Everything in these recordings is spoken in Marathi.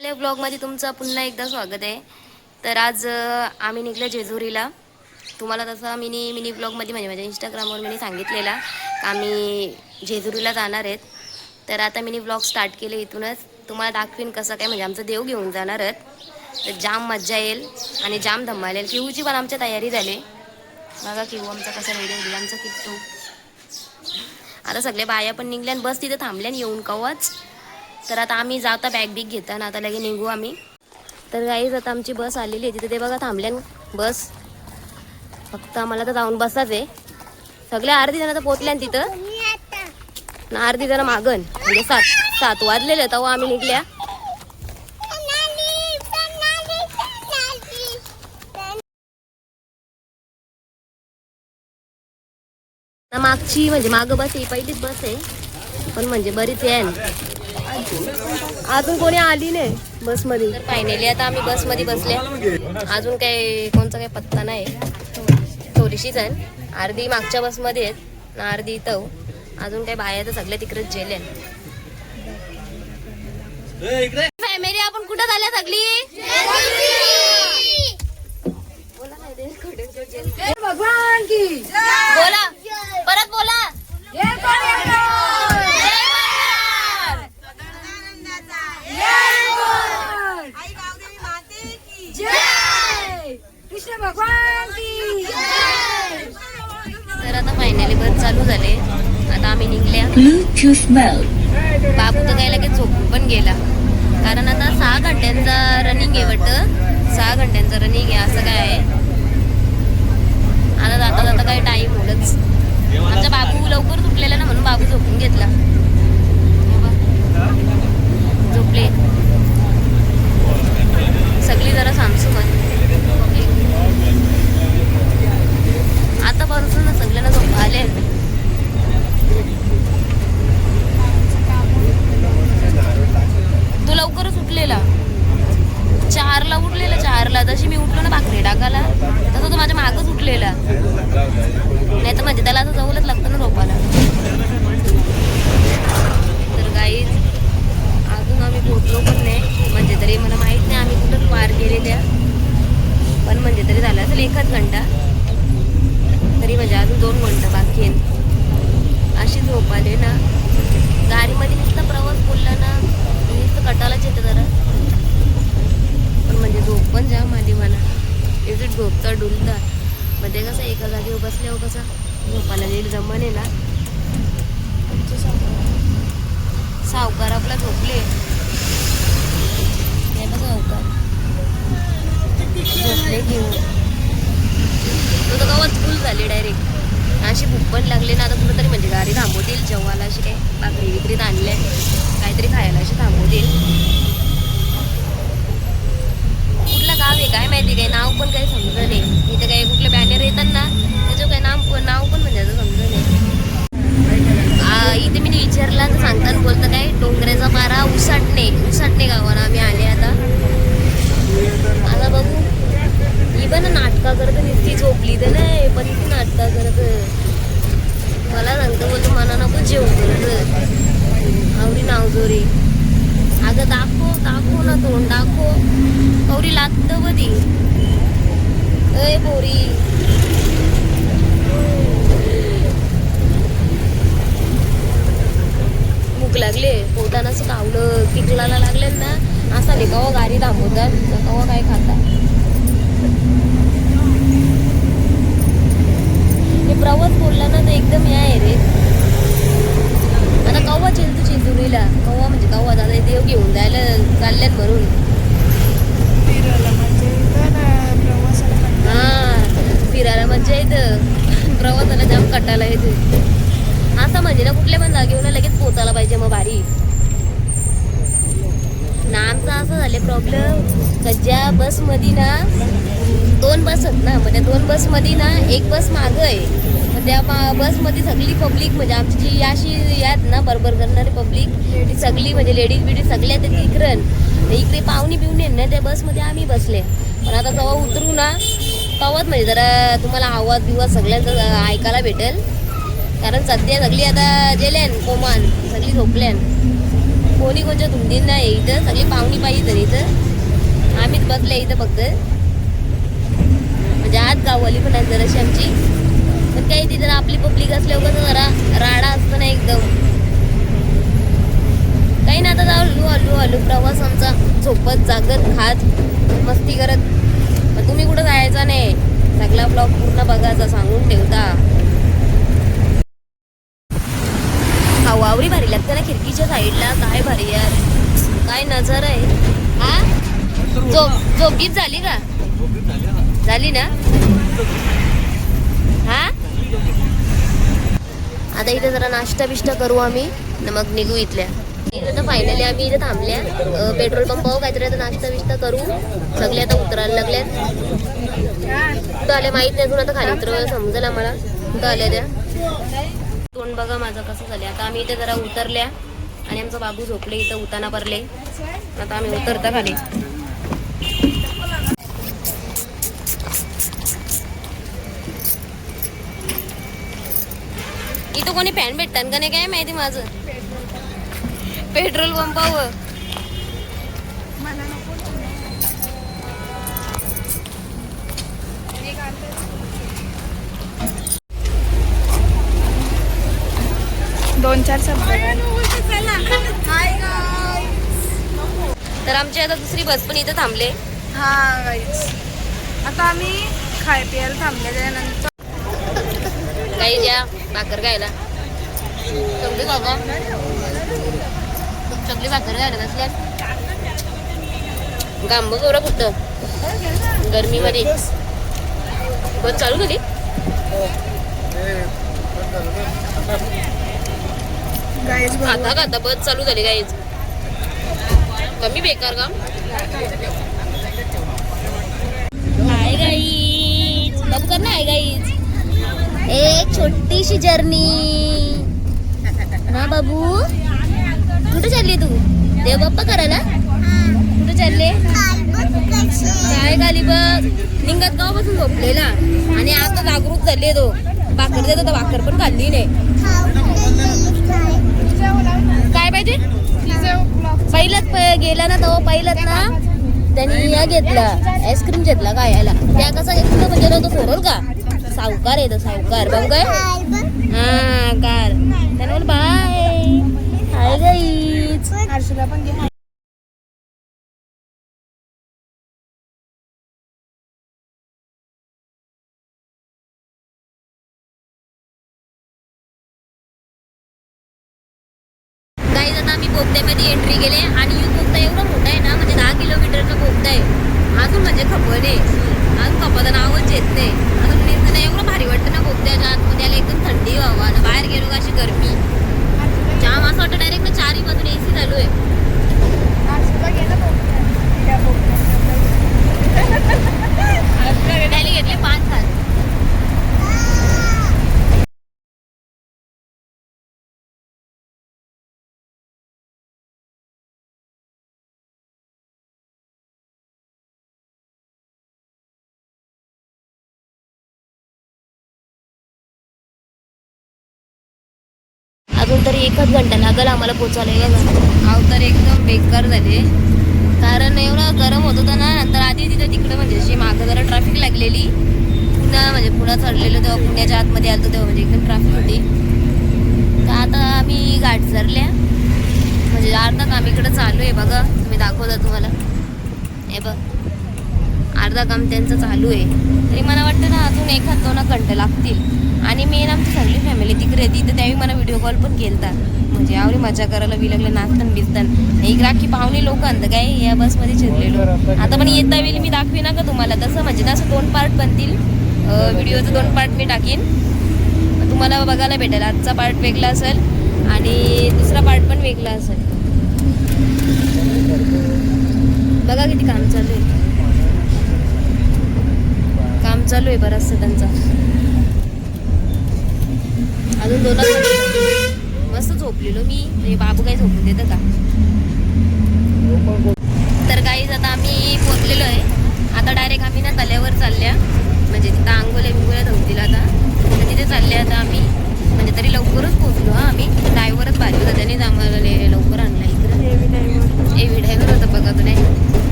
आपल्या ब्लॉगमध्ये तुमचं पुन्हा एकदा स्वागत आहे. तर आज आम्ही निघलो जेजुरीला. तुम्हाला तसं मिनी ब्लॉगमध्ये म्हणजे माझ्या इंस्टाग्रामवर मी सांगितलेला की आम्ही जेजुरीला जाणार आहेत. तर आता मिनी ब्लॉग स्टार्ट केले इथूनच. तुम्हाला दाखवीन कसं काय म्हणजे आमचं देव घेऊन जाणार आहेत. तर जाम मज्जा येईल आणि जाम धमाल येईल. किहूची पण आमची तयारी झाली बघा. किहू आमचा कसा रेडी होईल. आमचा किट्टू आता सगळ्या बाया पण निघल्या आणि बस तिथं थांबल्यान येऊन कवाच. तर आता आम्ही जाता बॅग बिग घेता ना आता लगे निघू आम्ही. तर गाईज आता आमची बस आलेली आहे तिथे ते बघा थांबल्यान बस. फक्त आम्हाला तर जाऊन बसाच आहे. सगळ्या अर्धी जण तर पोचल्यान तिथं ना अर्धी जण मागन म्हणजे 7 वाजलेले तेव्हा आम्ही निघल्या. मागची म्हणजे मागं बस आहे पहिलीच बस आहे पण म्हणजे बरीच आहे. अजून कोणी आली नाही बसमध्ये. तर फायनली आता आम्ही बसमध्ये बसले. अजून काही कोणचा काही पत्ता नाही. थोडीशीच आहे. अर्धी मागच्या बसमध्ये आहेत ना अर्धी इथं. अजून काही बाया तर सगळ्या तिकडेच गेल्या. फॅमिली आपण कुठं झाल्या सगळी भगवान की बोला परत बोला. कृष्ण भगवान की. तर आता फायनली बस चालू झाले. आता आम्ही निघल्या. बाबू तर काय लगेच झोपून पण गेला कारण आता 6 घंट्यांचा रनिंग आहे वाटतं. 6 घंट्यांचा रनिंग आहे असं काय आहे. आता जाता जाता काही टाईम होलच. आमचा बाबू लवकर सुटलेला ना म्हणून बाबू झोपून घेतला. झोपले सगळी जरा सामसूमत. आता बसून ना सगळ्यांना झोप आले. तू लवकरच उठलेला 4ला उठलेला. 4ला जशी मी उठलो ना भाकरी टाकायला तसं तो माझ्या मागच उठलेला. नाही तर म्हणजे त्याला असं जवळच लागतं ना झोपायला. तर गाईज अजून आम्ही पोहोचलो पण नाही. म्हणजे तरी मला माहित नाही आम्ही कुठं पार केलेल्या पण म्हणजे तरी झालं असेल 1 घंटा तरी म्हणजे अजून 2 घंटा बाकी आहेत. अशी झोप आली ना गाडीमध्ये. नुसता प्रवास बोलला ना नुसतं कटालाच येतं जरा पण म्हणजे झोप पण जाम आली मला. इथे झोपता डुलता म्हणजे कसं एका जागेवर बसल्यावर कसा झोपायला येईल जमाने ना. सावकार आपला झोपले. सावकार झोपले घेऊन तो तर गावात फुल झाले डायरेक्ट. अशी भूक पण लागली ना आता कुठं तरी म्हणजे गाडी थांबवतील जेवायला. अशी काय भाकरी विक्रीत आणल्या काहीतरी खायला अशी थांबवतील. कुठलं गाव आहे काय माहिती काय नाव पण काही समजत नाही. इथे काही कुठले बॅनर येतात ना त्याच्यावर काही नाव पण म्हणजे असं समजत नाही. इथे मी विचारला तर सांगताना बोलतं काय डोंगराचा पारा उसाटणे गावाला आम्ही आले. आता बघू ही पण नाटका करत नुसती झोपली तर नाही पण ती नाटका करत मला सांगतं बोलतो मना नको जेव करत आवडी नावजोरी. अगं दाखव ना तोंड दाखव. पोरी लागतं बधी अय पोरी. भूक लागले पोटानं असं कावलं किकलाला लागले ना असा नाही कवा गाडी थांबवतात कवा काय खाता. हे प्रवास बोलला ना तर एकदम या आहे रे. आता कवा तू जेजुरीला कवा म्हणजे कवा दादा देव घेऊन जायला चालल्यात म्हणून. हा फिरायला मज्जा येतं प्रवासाला जाम कटायला येते. असं म्हणजे ना कुठल्या पण जागेवर लगेच पोचायला पाहिजे मग भारी ना. आमचं असं झाले प्रॉब्लेम का ज्या बसमध्ये ना 2 बस आहेत ना म्हणजे 2 बसमध्ये ना 1 बस मागं आहे. त्या बसमध्ये सगळी पब्लिक म्हणजे आमची जी अशी यात ना बरोबर करणारी पब्लिक ती सगळी म्हणजे लेडीज बिडीज सगळ्या त्या इकडे पाहुणी पिवणी ना त्या बसमध्ये आम्ही बसले. पण आता जेव्हा उतरू ना तेव्हाच म्हणजे जरा तुम्हाला आवाज बिवाज सगळ्यांचा ऐकायला भेटेल कारण सध्या सगळी आता गेल्यान कोमान सगळी झोपल्यान. कोणी कोणच्या धुंदीत नाही इथं, सगळी पाहुणी पाहिजे तर इथं. आम्हीच बसले इथं फक्त, म्हणजे आज गाववाली पण आहे जराशी आमची, पण काही तिथं आपली पब्लिक असल्यावर कसं जरा राडा असतो ना एकदम. काही ना आता जाऊ हलू प्रवास आमचा झोपत जागत खात मस्ती करत. मग तुम्ही कुठं जायचा नाही, सगळा ब्लॉग पूर्ण बघायचा सांगून ठेवता. हवा आवडी भारी लागते ना खिडकीच्या साईडला, काय भारी यार, काय नजर आहे. हा झोपीत झाली का? झाली ना. हा आता इथे जरा नाश्ता बिष्टा करू आम्ही, मग निघू इथल्या. इथं तर फायनली आम्ही इथे थांबल्या पेट्रोल पंपावर, काहीतरी आता नाश्ता बिष्टा करू. सगळे आता उतरायला लागल्यात. कुठं आले माहित नाही अजून, आता खाली उतरवायला समजेल आम्हाला कुठं आल्या त्या. तोंड बघा माझं कसं झालं. आता आम्ही इथे जरा उतरल्या आणि आमचा बाबू झोपले इथं उताना परले. आता आम्ही उतरता खाली. इथं कोणी फॅन भेटतात का नाही काय माहिती माझं. पेट्रोल पंपावर दोन चार शब्द. तर आमची आता दुसरी बस पण इथं थांबले. हा गाईस, आता आम्ही खाय प्यायला थांबले. त्यानंतर काही द्या भाकर खायला. सगळी बाबा सगळी भाकर खायला बसल्या. गांब जोरा कुठं गरमीमध्ये बस चालू झाली. गाईस खाता खाता बस चालू झाली. गाईज कमी बेकार काम. हाय गाईज, लवकर ना. हाय गाईज, एक छोटीशी जर्नी ना. बाबू कुठे चालली तू? देव बाप्पा करायला कुठे चालले? काय खाली बघ. निंगत गावापासून झोपलेला आणि आता जागरूक झाले. तो भाकर देत होता, भाकर पण खाल्ली नाही. काय पाहिजे? पहिलाच गेला ना तो, पहिलाच ना त्यांनी या घेतला आईस्क्रीम घेतला काय यायला. त्या कसा घेतला म्हणजे तो सोडल का? सावकार आहे तो, सावकार. बघू काय हा कार. त्याने बोल बाय. हाय गाईज, हर्षला पण घे. गाईज आता आम्ही बोगद्यामध्ये एंट्री केले आणि यो बोगदा एवढा मोठा आहे ना, म्हणजे 10 किलोमीटरचा बोगदा आहे. अजून म्हणजे खपण आहे, अजून खपाचं नावच येत नाही. अजून निघताना एवढं भारी वाटतं ना बोगद्याच्या आतमध्ये आला. एकदम थंडी हवा ना, बाहेर गेलो का अशी गरमी जाम. असं वाटतं डायरेक्ट ना 4 बाजून AC चालू आहे. त्याने घेतले 5 तास. अजून तरी 1 घंटा लागेल आम्हाला पोचायला. अवतार एकदम बेकार झाले, कारण एवढं गरम होत होतं ना. नंतर आधी तिकडे म्हणजे अशी मागं जरा ट्रॅफिक लागलेली. पुन्हा म्हणजे पुढं चढलेलो तेव्हा पुण्याच्या आतमध्ये आलो तेव्हा म्हणजे एकदम ट्रॅफिक होती. तर आता आम्ही गाठ सरल्या, म्हणजे अर्धा काम इकडं चालू आहे बघा. तुम्ही दाखवता तुम्हाला हे बघ, अर्धा काम त्यांचं चालू आहे. तरी मला वाटतं ना अजून 1-2 घंटे लागतील. आणि मेन आमची सगळी फॅमिली तिकडे येते. तर त्यावेळी मला व्हिडिओ कॉल पण केलता, म्हणजे आवडी मजा करायला बी लागलं, नाचताना बिचताना. एक राखी पाहुणे लोक आणतं काय या बसमध्ये शिरलेलो. आता पण येता वेळी मी दाखवी ना का तुम्हाला तसं, म्हणजे तसं 2 पार्ट बनतील व्हिडिओचं. 2 पार्ट मी टाकीन, तुम्हाला बघायला भेटेल. आजचा पार्ट वेगळा असेल आणि दुसरा पार्ट पण वेगळा असेल. बघा किती काम चालू आहे. काम चालू आहे बरंचसं त्यांचं. अजून 2 मस्त झोपलेलो मी, म्हणजे बाबू काही झोपून देतं का. तर काहीच आता आम्ही पोचलेलो आहे. आता डायरेक्ट आम्ही ना तल्यावर चालल्या, म्हणजे तिथं आंघोळ्या धवतील आता. तर तिथे चालले आता आम्ही, म्हणजे तरी लवकरच पोचलो. आम्ही ड्रायव्हरच भारी होता, त्यानेच आम्हाला लवकर आणला इकडं.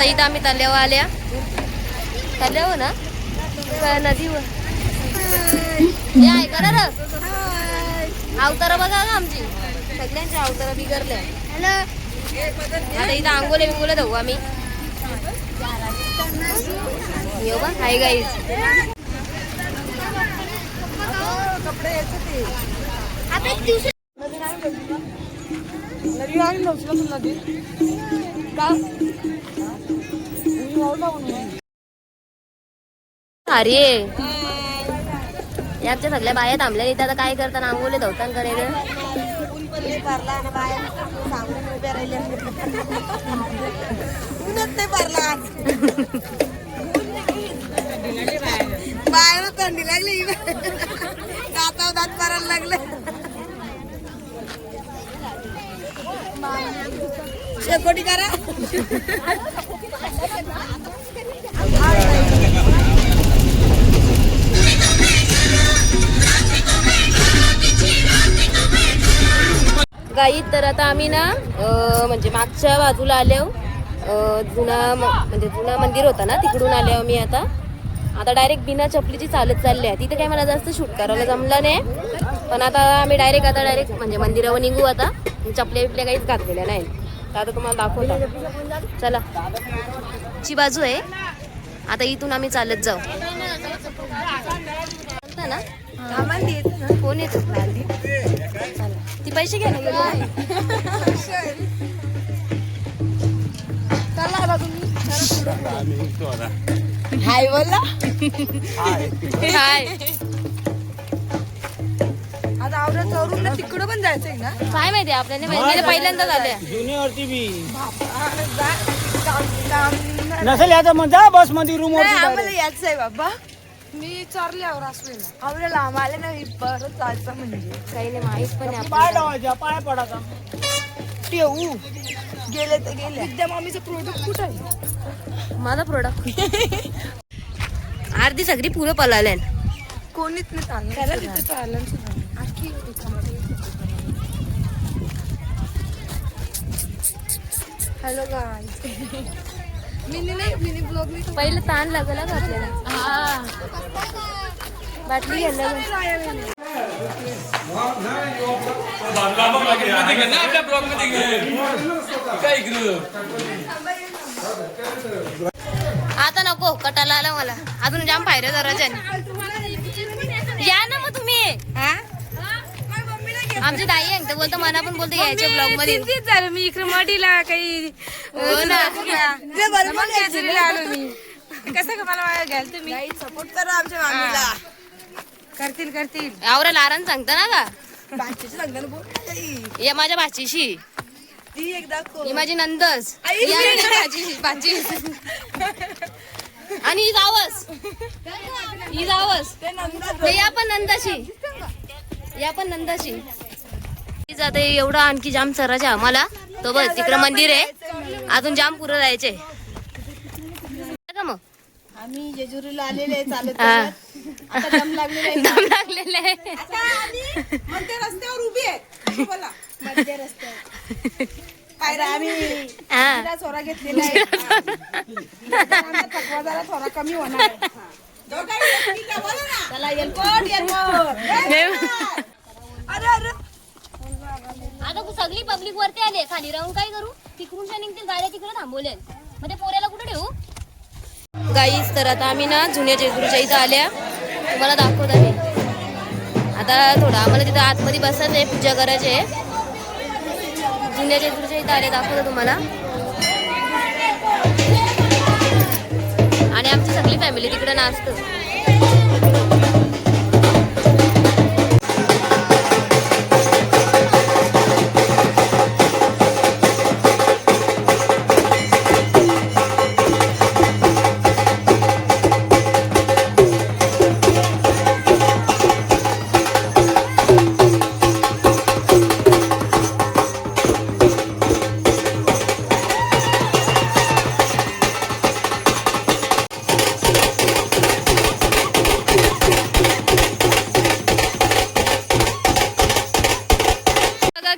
आता इथं आम्ही तल्यावर आल्या. तल्यावर ना का नदीवर हे आहे करा ना अवतार बघा ना आमची सगळ्यांची अवतार बिघडल्या. आता इथं आंघोळे बिंगोले धावू आम्ही. येऊ बा हाय गाईज. अरे याच्या सगळ्या बाया थांबल्या इथं. आता काय करताना आंघोळे धावताना करायचं. बाहेर थंडी लागली दाताव दात मारायला लागले. शेकोटी करा. गाई तर आता आम्ही ना म्हणजे मागच्या बाजूला आलो. म्हणजे जुना मंदिर होता ना तिकडून आले आम्ही. आता डायरेक्ट बिना चपलीची चालत चालली आहे. तिथे काही मला जास्त शूट करायला जमलं नाही. पण आता आम्ही डायरेक्ट म्हणजे मंदिरावर निघू. आता चपल्या बिपल्या काहीच घातलेल्या नाही. तर आता तुम्हाला दाखवतो. चला ची बाजू आहे. आता इथून आम्ही चालत जाऊ ना. कोण येतो ती पैसे घ्या ना. हाय बोला. हाय. आता आवडत चोरून तिकडं पण जायचंय ना. काय माहिती आपल्याला पहिल्यांदा झाल्या. जुनीवरती बी नसेल याचं मग जा बस मध्ये रूम आम्हाला यायचं आहे बाबा. मी चोरल्यावर असले ना आवडे लांब आले ना परत जायचं म्हणजे काही नाही माहित पण नाही पाय लावायचा पाय पडायचा. ठेवू गेले तर गेले. विद्या मामीचं प्रोडक्ट कुठं आहे. माझा प्रोडक्ट अर्धी सगळी पुरं पळाल्या. कोणीच नाही चाललं त्याला तिथे चाललं. Hello guys. मिनी ब्लॉग मी पहिलं ताण लागला का आपल्याला. बाटली घ्यायला आता नको कटाला आला मला. अजून जाम पायऱ्या जराच्या. या ना मग तुम्ही. आमची ताई आहे तर बोलतो मना पण बोलतो यायच्या ब्लॉग मध्ये झालं. मी इकडे मडीला काही आलो मी. कसं का मला घ्याल तुम्ही सपोर्ट करा आमच्या मामीला. करतील आवरा लारण सांगता ना का. बाचीची सांगता ना बोल. या माझ्या भाचीशी. ती एकदा ही माझी नंदस. या माझी भाची. आणि ही जावस. या पण नंदाशी. जाते एवढा आणखी जाम चराचे आम्हाला. तो बस तिकडं मंदिर आहे. अजून जाम पुरं जायचे का मग. आम्ही जेजुरीला आलेले चालत हा. आता दम लागलेला दम लागलेले आहे. मध्य रस्त्यावर उभी आहे. बोला मध्य रस्त्यावर पायरा आम्ही हा. थोडा घेतलेला आहे. थकवा जरा थोडा कमी होणार आहे. चला एअरपोर्ट. अरे आता सगळी पब्लिक वरती आले. खाली राहून काय करू. तिकडून निघतील गाड्या तिकडे थांबवल्या. मग ते पोऱ्याला कुठे ठेवू. गाईस तर आता आम्ही ना जुन्या जेजुरीच्या इथं आल्या. तुम्हाला दाखवत आहे. आता थोडं आम्हाला तिथं आतमध्ये बसायचं आहे. पूजा करायची आहे. जुन्या जेजुरीच्या इथं आले दाखवतो तुम्हाला. आणि आमची सगळी फॅमिली तिकडे नाचतं.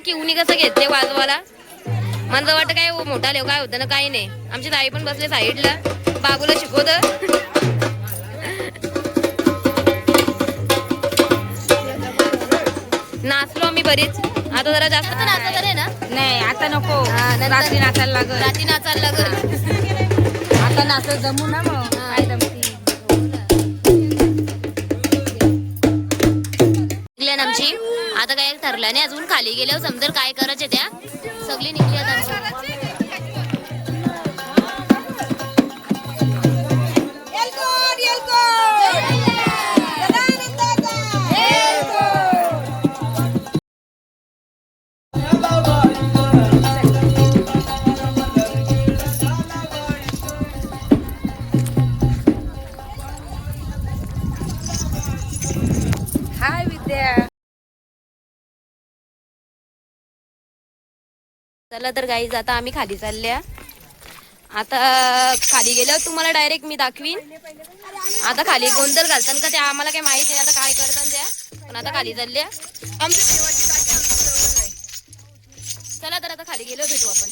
की उनी कसं घेतले वाजवाला. मला वाटतं काय मोठा लेव काय होतं ना, काही नाही. आमची ताई पण बसले साईडला, बाबूला शिकवत. नाचलो आम्ही बरीच. आता जरा जास्त तर नाचत आहे ना. नाही आता नको, नंतर- रात्री नाचायला लागल. रात्री नाचायला लागल. आता नाचत जमू ना मग काय जमती. निघल्या ना आमची. आता काय ठरलं नाही अजून, खाली गेल्यावर समजेल काय करायचे त्या. सगळी निघली आता आमची. हाय विद्या. चला तर गाईज, आता आम्ही खाली चालल्या. आता खाली गेल्यावर तुम्हाला डायरेक्ट मी दाखवीन. आता खाली गोंधळ घालतात का ते आम्हाला काही माहिती नाही, आता काय करतात त्या. पण आता खाली चालल्या. चला तर आता खाली गेलो भेटू आपण.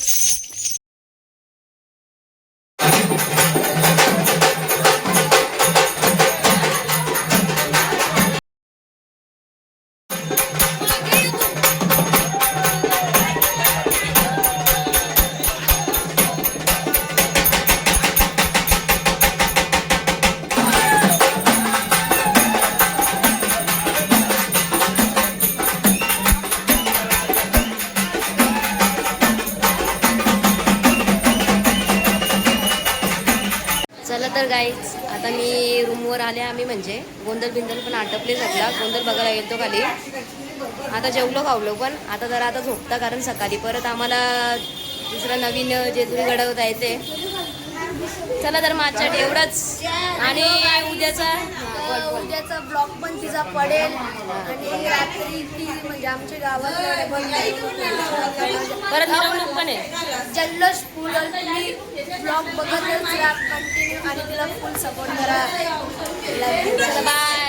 चला तर गाईज, आता मी रूमवर आले. आम्ही म्हणजे गोंधळ बिंदल पण आटपले सगळा. गोंधळ बघायला गेलतो खाली. आता जेवलो खावलो पण आता जरा आता झोपता, कारण सकाळी परत आम्हाला दुसरा नवीन जेजुरी गडावर जायचंय. चला तर माझ्यासाठी एवढंच. आणि उद्याचा ब्लॉग पण तिचा पडेल आणि रात्री ती म्हणजे आमच्या गावात परत मिरवणूक पण आहे. जल्लोष फुल ब्लॉग बघतच राहा कंटिन्यू आणि तिला फुल सपोर्ट करा. बाय.